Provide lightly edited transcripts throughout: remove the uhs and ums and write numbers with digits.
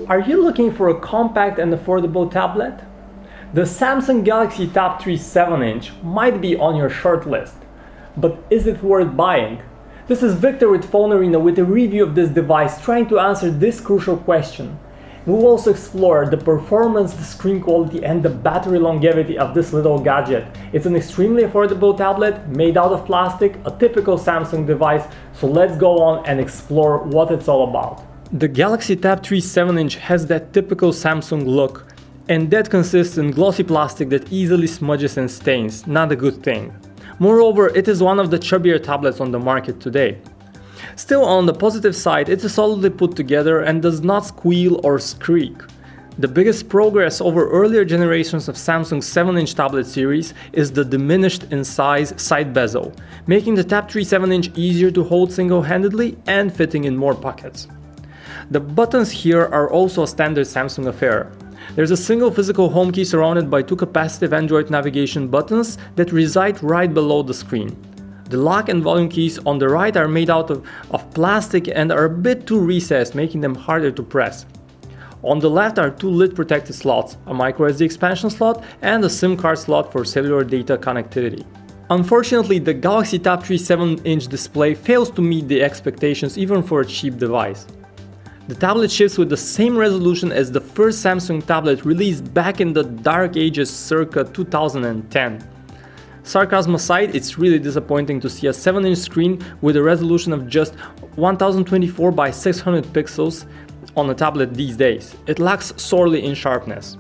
are you looking for a compact and affordable tablet? The Samsung Galaxy Tab 3 7-inch might be on your short list, but is it worth buying? This is Victor with PhoneArena with a review of this device trying to answer this crucial question. We'll also explore the performance, the screen quality, and the battery longevity of this little gadget. It's an extremely affordable tablet made out of plastic, a typical Samsung device, so let's go on and explore what it's all about. The Galaxy Tab 3 7-inch has that typical Samsung look, and that consists in glossy plastic that easily smudges and stains, not a good thing. Moreover, it is one of the chubbier tablets on the market today. Still, on the positive side, it is solidly put together and does not squeal or squeak. The biggest progress over earlier generations of Samsung's 7-inch tablet series is the diminished in size side bezel, making the Tab 3 7-inch easier to hold single-handedly and fitting in more pockets. The buttons here are also a standard Samsung affair. There's a single physical home key surrounded by two capacitive Android navigation buttons that reside right below the screen. The lock and volume keys on the right are made out of plastic and are a bit too recessed, making them harder to press. On the left are two lid protected slots, a microSD expansion slot and a SIM card slot for cellular data connectivity. Unfortunately, the Galaxy Tab 3 7-inch display fails to meet the expectations even for a cheap device. The tablet ships with the same resolution as the first Samsung tablet released back in the dark ages circa 2010. Sarcasm aside, it's really disappointing to see a 7-inch screen with a resolution of just 1024 by 600 pixels on a tablet these days. It lacks sorely in sharpness.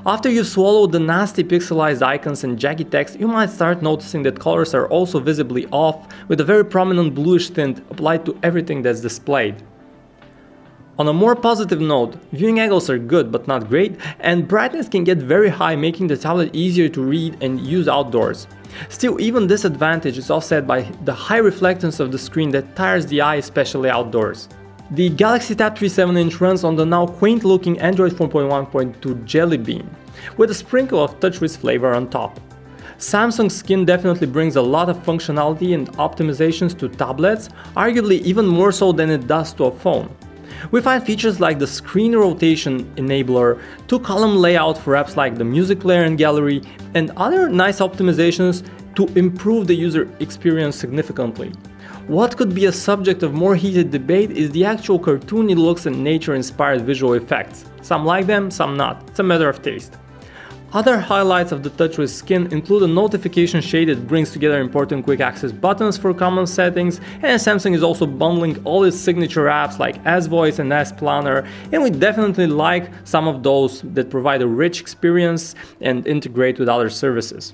After you've swallowed the nasty pixelized icons and jaggy text, you might start noticing that colors are also visibly off, with a very prominent bluish tint applied to everything that's displayed. On a more positive note, viewing angles are good but not great, and brightness can get very high, making the tablet easier to read and use outdoors. Still, even this advantage is offset by the high reflectance of the screen that tires the eye, especially outdoors. The Galaxy Tab 3 7-inch runs on the now quaint-looking Android 4.1.2 Jelly Bean, with a sprinkle of TouchWiz flavor on top. Samsung's skin definitely brings a lot of functionality and optimizations to tablets, arguably even more so than it does to a phone. We find features like the screen rotation enabler, two-column layout for apps like the music player and gallery, and other nice optimizations to improve the user experience significantly. What could be a subject of more heated debate is the actual cartoony looks and nature-inspired visual effects. Some like them, some not. It's a matter of taste. Other highlights of the TouchWiz skin include a notification shade that brings together important quick access buttons for common settings, and Samsung is also bundling all its signature apps like S Voice and S Planner, and we definitely like some of those that provide a rich experience and integrate with other services.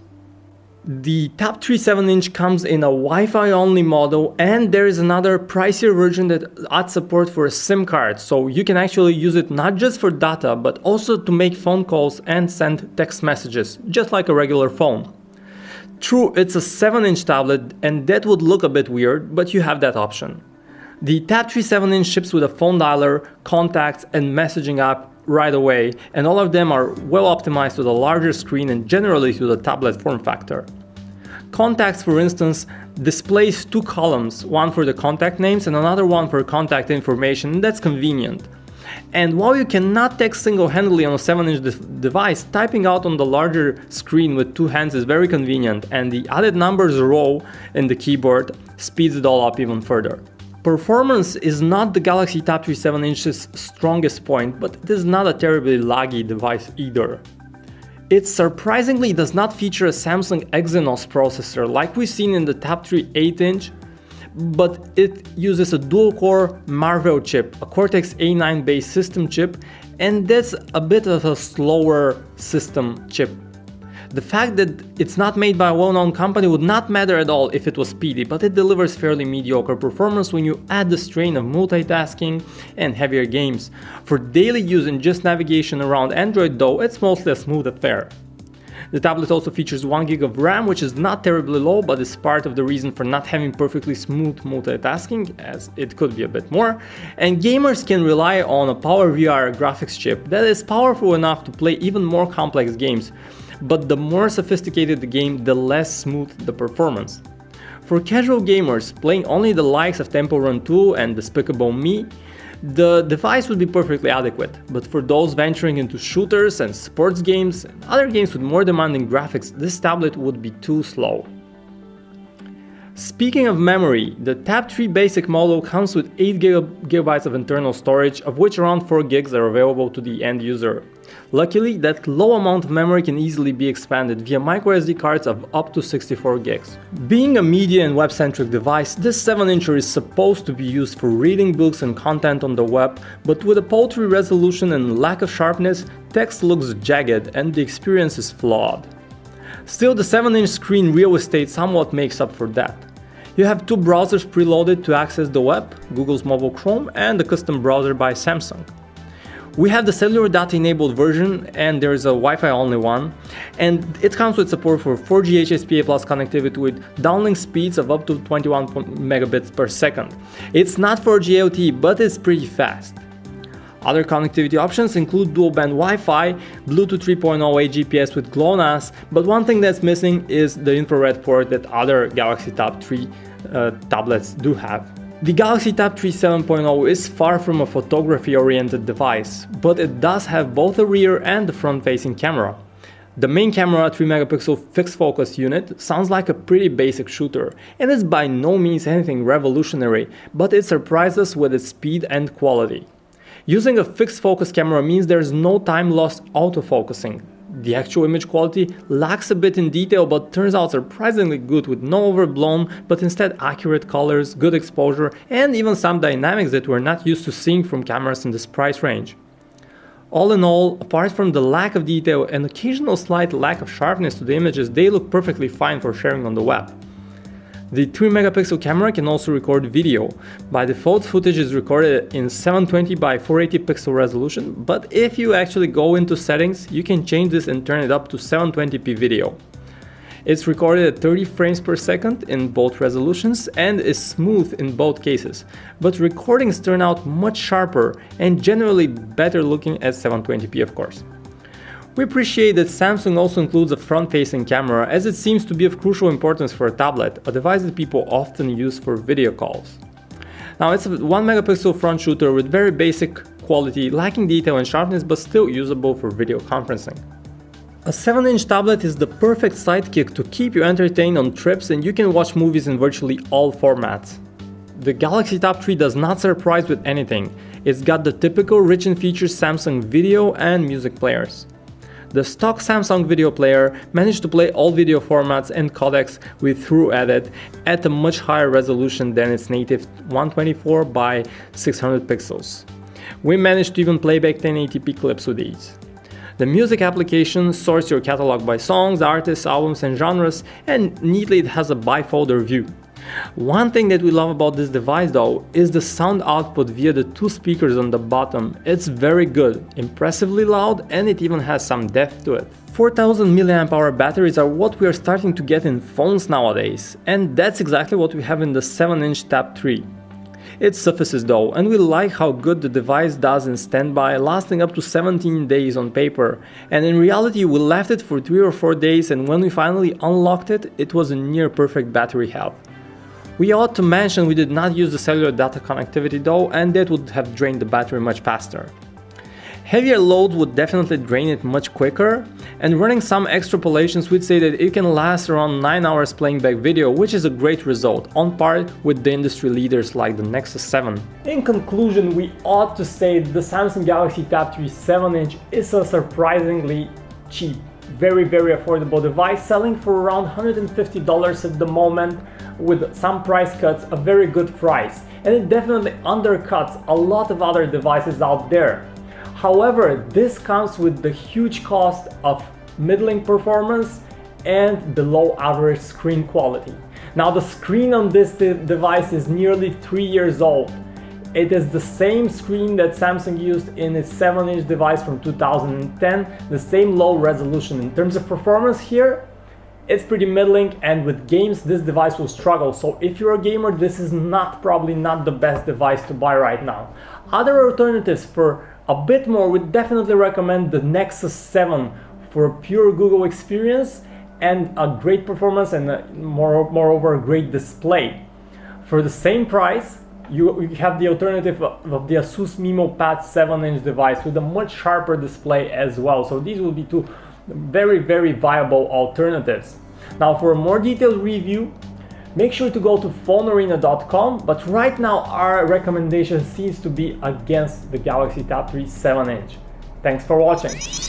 The Tab 3 7-inch comes in a Wi-Fi only model, and there is another pricier version that adds support for a SIM card, so you can actually use it not just for data but also to make phone calls and send text messages, just like a regular phone. True, it's a 7-inch tablet and that would look a bit weird, but you have that option. The Tab 3 7-inch ships with a phone dialer, contacts and messaging app right away, and all of them are well optimized to the larger screen and generally to the tablet form factor. Contacts, for instance, displays two columns, one for the contact names and another one for contact information, and that's convenient. And while you cannot text single-handedly on a 7-inch device, typing out on the larger screen with two hands is very convenient, and the added numbers row in the keyboard speeds it all up even further. Performance is not the Galaxy Tab 3 7-inch's strongest point, but it is not a terribly laggy device either. It surprisingly does not feature a Samsung Exynos processor like we've seen in the Tab 3 8-inch, but it uses a dual-core Marvell chip, a Cortex A9 based system chip, and that's a bit of a slower system chip. The fact that it's not made by a well-known company would not matter at all if it was speedy, but it delivers fairly mediocre performance when you add the strain of multitasking and heavier games. For daily use and just navigation around Android though, it's mostly a smooth affair. The tablet also features 1GB of RAM, which is not terribly low, but is part of the reason for not having perfectly smooth multitasking, as it could be a bit more. And gamers can rely on a PowerVR graphics chip that is powerful enough to play even more complex games, but the more sophisticated the game, the less smooth the performance. For casual gamers playing only the likes of Temple Run 2 and Despicable Me, the device would be perfectly adequate, but for those venturing into shooters and sports games and other games with more demanding graphics, this tablet would be too slow. Speaking of memory, the Tab 3 basic model comes with 8 GB of internal storage, of which around 4 GB are available to the end user. Luckily, that low amount of memory can easily be expanded via microSD cards of up to 64 GB. Being a media and web-centric device, this 7-incher is supposed to be used for reading books and content on the web, but with a paltry resolution and lack of sharpness, text looks jagged and the experience is flawed. Still, the 7-inch screen real estate somewhat makes up for that. You have 2 browsers preloaded to access the web, Google's Mobile Chrome and a custom browser by Samsung. We have the cellular data enabled version and there is a Wi-Fi only one, and it comes with support for 4G HSPA+ connectivity with downlink speeds of up to 21 megabits per second. It's not 4G LTE, but it's pretty fast. Other connectivity options include dual-band Wi-Fi, Bluetooth 3.0 GPS with GLONASS, but one thing that's missing is the infrared port that other Galaxy Tab 3 tablets do have. The Galaxy Tab 3 7.0 is far from a photography-oriented device, but it does have both the rear and the front-facing camera. The main camera 3-megapixel fixed focus unit sounds like a pretty basic shooter, and is by no means anything revolutionary, but it surprised us with its speed and quality. Using a fixed focus camera means there's no time lost autofocusing. The actual image quality lacks a bit in detail but turns out surprisingly good with no overblown but instead accurate colors, good exposure and even some dynamics that we're not used to seeing from cameras in this price range. All in all, apart from the lack of detail and occasional slight lack of sharpness to the images, they look perfectly fine for sharing on the web. The 3-megapixel camera can also record video. By default, footage is recorded in 720 by 480 pixel resolution, but if you actually go into settings, you can change this and turn it up to 720p video. It's recorded at 30 frames per second in both resolutions and is smooth in both cases, but recordings turn out much sharper and generally better looking at 720p of course. We appreciate that Samsung also includes a front-facing camera, as it seems to be of crucial importance for a tablet, a device that people often use for video calls. Now it's a 1-megapixel front shooter with very basic quality, lacking detail and sharpness but still usable for video conferencing. A 7-inch tablet is the perfect sidekick to keep you entertained on trips, and you can watch movies in virtually all formats. The Galaxy Tab 3 does not surprise with anything. It's got the typical rich in features Samsung video and music players. The stock Samsung video player managed to play all video formats and codecs with ThruEdit at a much higher resolution than its native 124 by 600 pixels. We managed to even play back 1080p clips with ease. The music application sorts your catalog by songs, artists, albums and genres, and neatly it has a bifolder view. One thing that we love about this device though is the sound output via the 2 speakers on the bottom. It's very good, impressively loud, and it even has some depth to it. 4000 mAh batteries are what we are starting to get in phones nowadays, and that's exactly what we have in the 7-inch Tab 3. It suffices though, and we like how good the device does in standby, lasting up to 17 days on paper, and in reality we left it for 3 or 4 days, and when we finally unlocked it, it was a near perfect battery health. We ought to mention we did not use the cellular data connectivity though, and that would have drained the battery much faster. Heavier loads would definitely drain it much quicker, and running some extrapolations we'd say that it can last around 9 hours playing back video, which is a great result, on par with the industry leaders like the Nexus 7. In conclusion, we ought to say that the Samsung Galaxy Tab 3 7-inch is a surprisingly cheap, very affordable device, selling for around $150 at the moment, with some price cuts, a very good price, and it definitely undercuts a lot of other devices out there. However, this comes with the huge cost of middling performance and below average screen quality. Now the screen on this device is nearly 3 years old. It is the same screen that Samsung used in its 7-inch device from 2010, the same low resolution. In terms of performance here, it's pretty middling, and with games this device will struggle, so if you're a gamer this is probably not the best device to buy right now. Other alternatives for a bit more would definitely recommend the Nexus 7 for a pure Google experience, and a great performance and moreover a great display. For the same price, you have the alternative of the Asus MemoPad 7-inch device with a much sharper display as well. So these will be two very viable alternatives. Now for a more detailed review, make sure to go to PhoneArena.com, but right now our recommendation seems to be against the Galaxy Tab 3 7-inch. Thanks for watching.